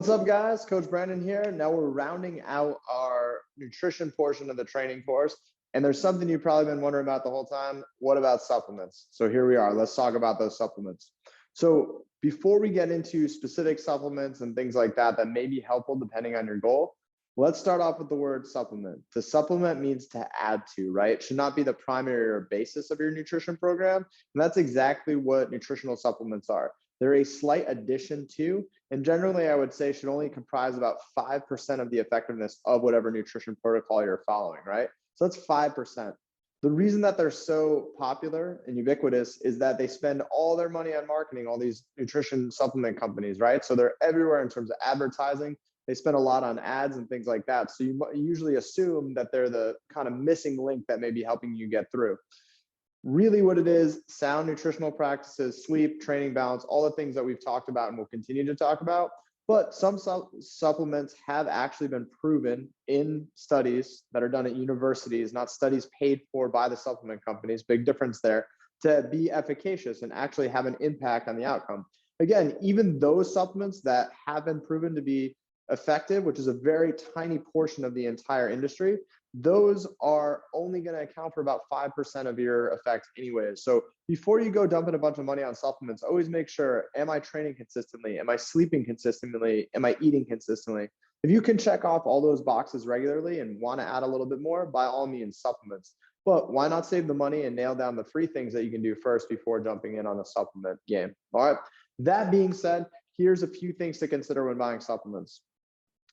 What's up, guys? Coach Brandon here. Now we're rounding out our nutrition portion of the training course. And there's something you've probably been wondering about the whole time. What about supplements? So here we are. Let's talk about those supplements. So before we get into specific supplements and things like that may be helpful depending on your goal, let's start off with the word supplement. To supplement means to add to, right? It should not be the primary or basis of your nutrition program. And that's exactly what nutritional supplements are. They're a slight addition to, and generally I would say should only comprise about 5% of the effectiveness of whatever nutrition protocol you're following, right? So that's 5%. The reason that they're so popular and ubiquitous is that they spend all their money on marketing, all these nutrition supplement companies, right? So they're everywhere in terms of advertising. They spend a lot on ads and things like that. So you usually assume that they're the kind of missing link that may be helping you get through. Really what it is, sound nutritional practices, sleep, training, balance, all the things that we've talked about and will continue to talk about. But some supplements have actually been proven in studies that are done at universities, not studies paid for by the supplement companies, big difference there, to be efficacious and actually have an impact on the outcome. Again, even those supplements that have been proven to be effective, which is a very tiny portion of the entire industry, those are only going to account for about 5% of your effects anyways. So before you go dumping a bunch of money on supplements, always make sure, am I training consistently? Am I sleeping consistently? Am I eating consistently? If you can check off all those boxes regularly and want to add a little bit more, by all means, supplements. But why not save the money and nail down the free things that you can do first before jumping in on a supplement game? All right. That being said, here's a few things to consider when buying supplements.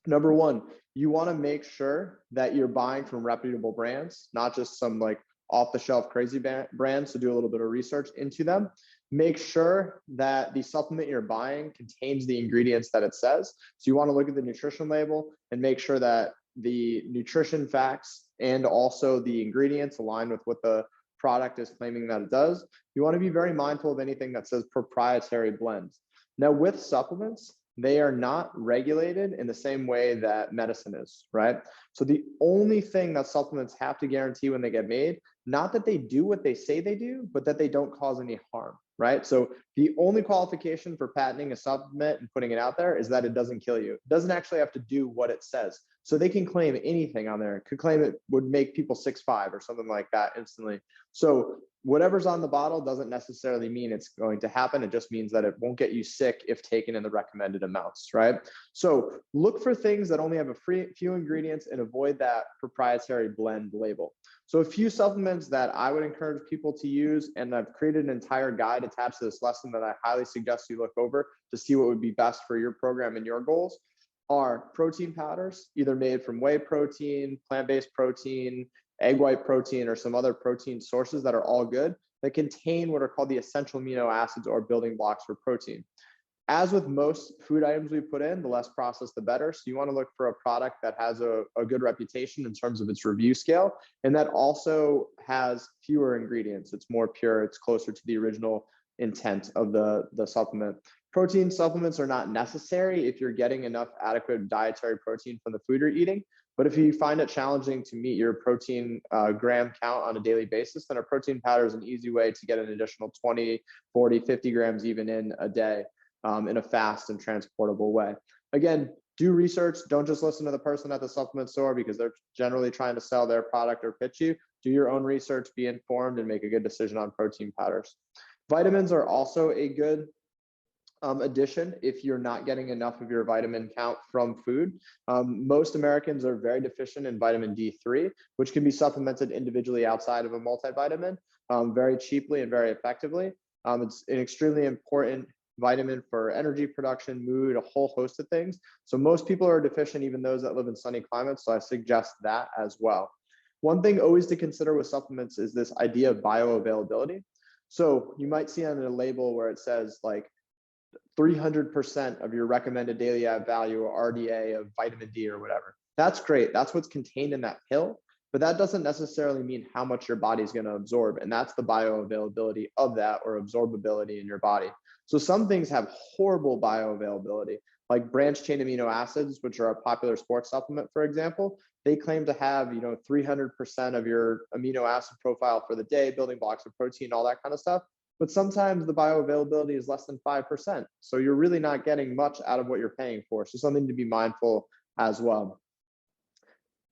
Number one, you want to make sure that you're buying from reputable brands, not just some like off-the-shelf crazy brands. So do a little bit of research into them. Make sure that the supplement you're buying contains the ingredients that it says. So you want to look at the nutrition label and make sure that the nutrition facts and also the ingredients align with what the product is claiming that it does. You want to be very mindful of anything that says proprietary blends. Now with supplements, they are not regulated in the same way that medicine is, right? So the only thing that supplements have to guarantee when they get made, not that they do what they say they do, but that they don't cause any harm, right? So the only qualification for patenting a supplement and putting it out there is that it doesn't kill you. It doesn't actually have to do what it says. So they can claim anything on there. It could claim it would make people 6'5" or something like that instantly. So whatever's on the bottle doesn't necessarily mean it's going to happen. It just means that it won't get you sick if taken in the recommended amounts, right? So look for things that only have a few ingredients and avoid that proprietary blend label. So a few supplements that I would encourage people to use, and I've created an entire guide attached to this lesson that I highly suggest you look over to see what would be best for your program and your goals, are protein powders, either made from whey protein, plant-based protein, egg white protein, or some other protein sources that are all good, that contain what are called the essential amino acids or building blocks for protein. As with most food items we put in, the less processed, the better. So you want to look for a product that has a good reputation in terms of its review scale, and that also has fewer ingredients. It's more pure, it's closer to the original intent of the supplement. Protein supplements are not necessary if you're getting enough adequate dietary protein from the food you're eating. But if you find it challenging to meet your protein gram count on a daily basis, then a protein powder is an easy way to get an additional 20, 40, 50 grams even in a day in a fast and transportable way. Again, do research. Don't just listen to the person at the supplement store because they're generally trying to sell their product or pitch you. Do your own research, be informed, and make a good decision on protein powders. Vitamins are also a good addition if you're not getting enough of your vitamin count from food. Most Americans are very deficient in vitamin D3, which can be supplemented individually outside of a multivitamin very cheaply and very effectively. It's an extremely important vitamin for energy production, mood, a whole host of things. So most people are deficient, even those that live in sunny climates. So I suggest that as well. One thing always to consider with supplements is this idea of bioavailability. So you might see on a label where it says like 300% of your recommended daily value or RDA of vitamin D or whatever. That's great. That's what's contained in that pill, but that doesn't necessarily mean how much your body's going to absorb. And that's the bioavailability of that, or absorbability in your body. So some things have horrible bioavailability, like branched chain amino acids, which are a popular sports supplement, for example. They claim to have, 300% of your amino acid profile for the day, building blocks of protein, all that kind of stuff. but sometimes the bioavailability is less than 5%. So you're really not getting much out of what you're paying for. So something to be mindful as well.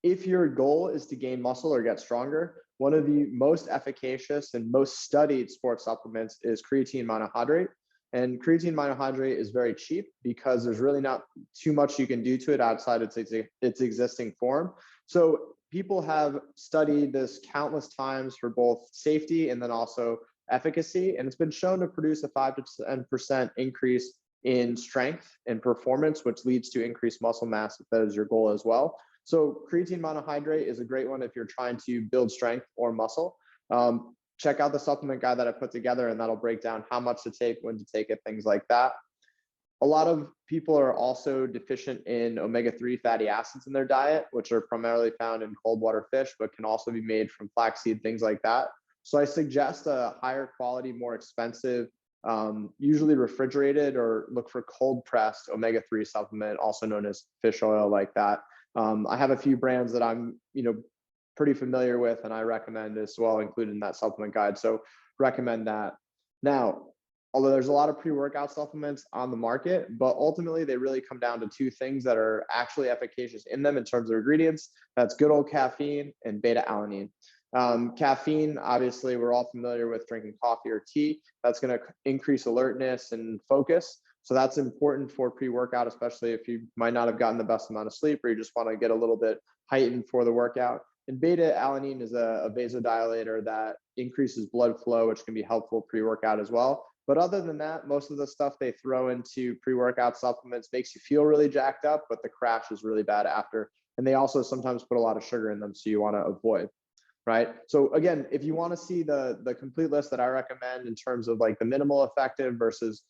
If your goal is to gain muscle or get stronger, one of the most efficacious and most studied sports supplements is creatine monohydrate. And creatine monohydrate is very cheap because there's really not too much you can do to it outside its existing form. So people have studied this countless times for both safety and then also efficacy. And it's been shown to produce a 5 to 10% increase in strength and performance, which leads to increased muscle mass if that is your goal as well. So creatine monohydrate is a great one if you're trying to build strength or muscle. Check out the supplement guide that I put together, and that'll break down how much to take, when to take it, things like that. A lot of people are also deficient in omega-3 fatty acids in their diet, which are primarily found in cold water fish, but can also be made from flaxseed, things like that. So I suggest a higher quality, more expensive, usually refrigerated, or look for cold pressed omega-3 supplement, also known as fish oil, like that. I have a few brands that I'm, pretty familiar with, and I recommend as well, included in that supplement guide. So recommend that. Now, although there's a lot of pre-workout supplements on the market, but ultimately they really come down to two things that are actually efficacious in them in terms of ingredients. That's good old caffeine and beta-alanine. Caffeine, obviously, we're all familiar with drinking coffee or tea. That's going to increase alertness and focus. So that's important for pre-workout, especially if you might not have gotten the best amount of sleep or you just want to get a little bit heightened for the workout. And beta-alanine is a vasodilator that increases blood flow, which can be helpful pre-workout as well. But other than that, most of the stuff they throw into pre-workout supplements makes you feel really jacked up, but the crash is really bad after. And they also sometimes put a lot of sugar in them, so you want to avoid, right? So again, if you want to see the complete list that I recommend in terms of like the minimal effective versus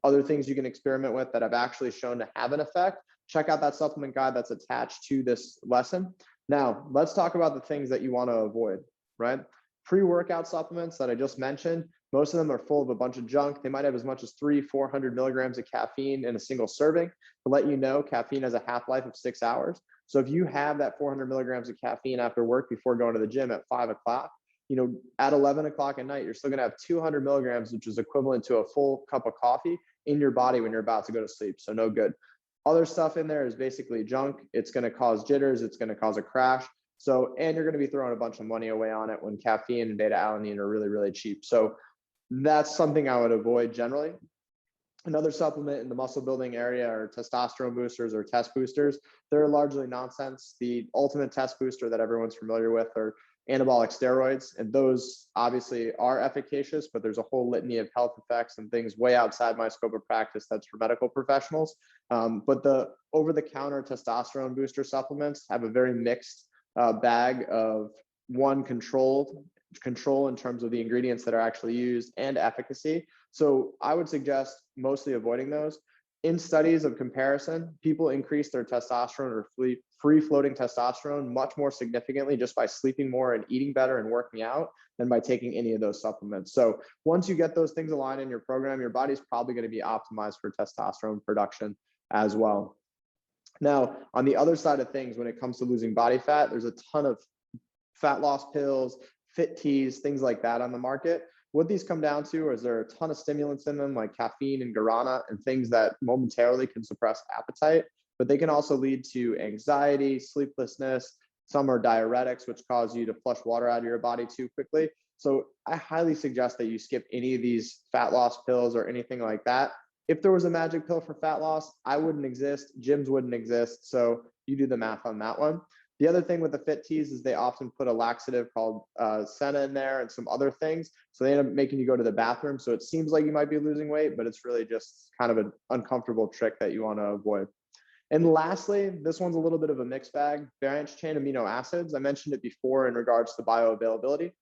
other things you can experiment with that have actually shown to have an effect, check out that supplement guide that's attached to this lesson. Now, let's talk about the things that you want to avoid, right? Pre-workout supplements that I just mentioned, most of them are full of a bunch of junk. They might have as much as 300-400 milligrams of caffeine in a single serving. To let you know, caffeine has a half-life of 6 hours. So if you have that 400 milligrams of caffeine after work before going to the gym at 5 o'clock, at 11 o'clock at night, you're still going to have 200 milligrams, which is equivalent to a full cup of coffee in your body when you're about to go to sleep. So no good. Other stuff in there is basically junk. It's going to cause jitters. It's going to cause a crash. So, and you're going to be throwing a bunch of money away on it when caffeine and beta-alanine are really, really cheap. So that's something I would avoid generally. Another supplement in the muscle building area are testosterone boosters or test boosters. They're largely nonsense. The ultimate test booster that everyone's familiar with are anabolic steroids, and those obviously are efficacious, but there's a whole litany of health effects and things way outside my scope of practice that's for medical professionals. But the over-the-counter testosterone booster supplements have a very mixed bag of control in terms of the ingredients that are actually used and efficacy. So I would suggest mostly avoiding those. In studies of comparison, people increase their testosterone or free-floating testosterone much more significantly just by sleeping more and eating better and working out than by taking any of those supplements. So once you get those things aligned in your program, your body's probably going to be optimized for testosterone production as well. Now, on the other side of things, when it comes to losing body fat, there's a ton of fat loss pills, fit teas, things like that on the market. What these come down to is there are a ton of stimulants in them, like caffeine and guarana, and things that momentarily can suppress appetite, but they can also lead to anxiety, sleeplessness. Some are diuretics, which cause you to flush water out of your body too quickly. So I highly suggest that you skip any of these fat loss pills or anything like that. If there was a magic pill for fat loss, I wouldn't exist, gyms wouldn't exist. So you do the math on that one. The other thing with the fit teas is they often put a laxative called senna in there and some other things. So they end up making you go to the bathroom. So it seems like you might be losing weight, but it's really just kind of an uncomfortable trick that you want to avoid. And lastly, this one's a little bit of a mixed bag, branched chain amino acids. I mentioned it before in regards to bioavailability.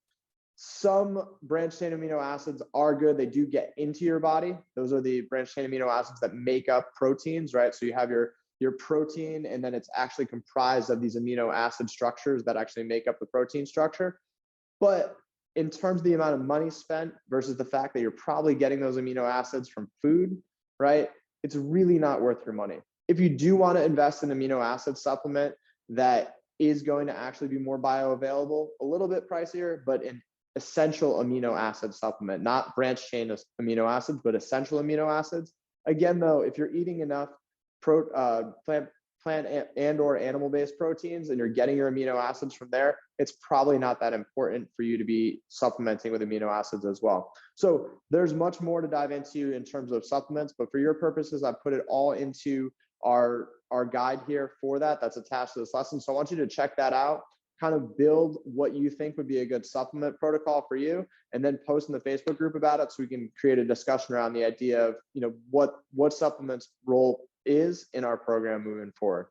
Some branched chain amino acids are good. They do get into your body. Those are the branched chain amino acids that make up proteins, right? So you have your protein, and then it's actually comprised of these amino acid structures that actually make up the protein structure. But in terms of the amount of money spent versus the fact that you're probably getting those amino acids from food, right? It's really not worth your money. If you do want to invest in amino acid supplement that is going to actually be more bioavailable, a little bit pricier, but in essential amino acid supplement, not branched chain amino acids, but essential amino acids. Again, though, if you're eating enough plant and or animal-based proteins and you're getting your amino acids from there, it's probably not that important for you to be supplementing with amino acids as well. So there's much more to dive into in terms of supplements, but for your purposes, I put it all into our guide here for that. That's attached to this lesson. So I want you to check that out, kind of build what you think would be a good supplement protocol for you, and then post in the Facebook group about it so we can create a discussion around the idea of, what supplements role is in our program moving forward.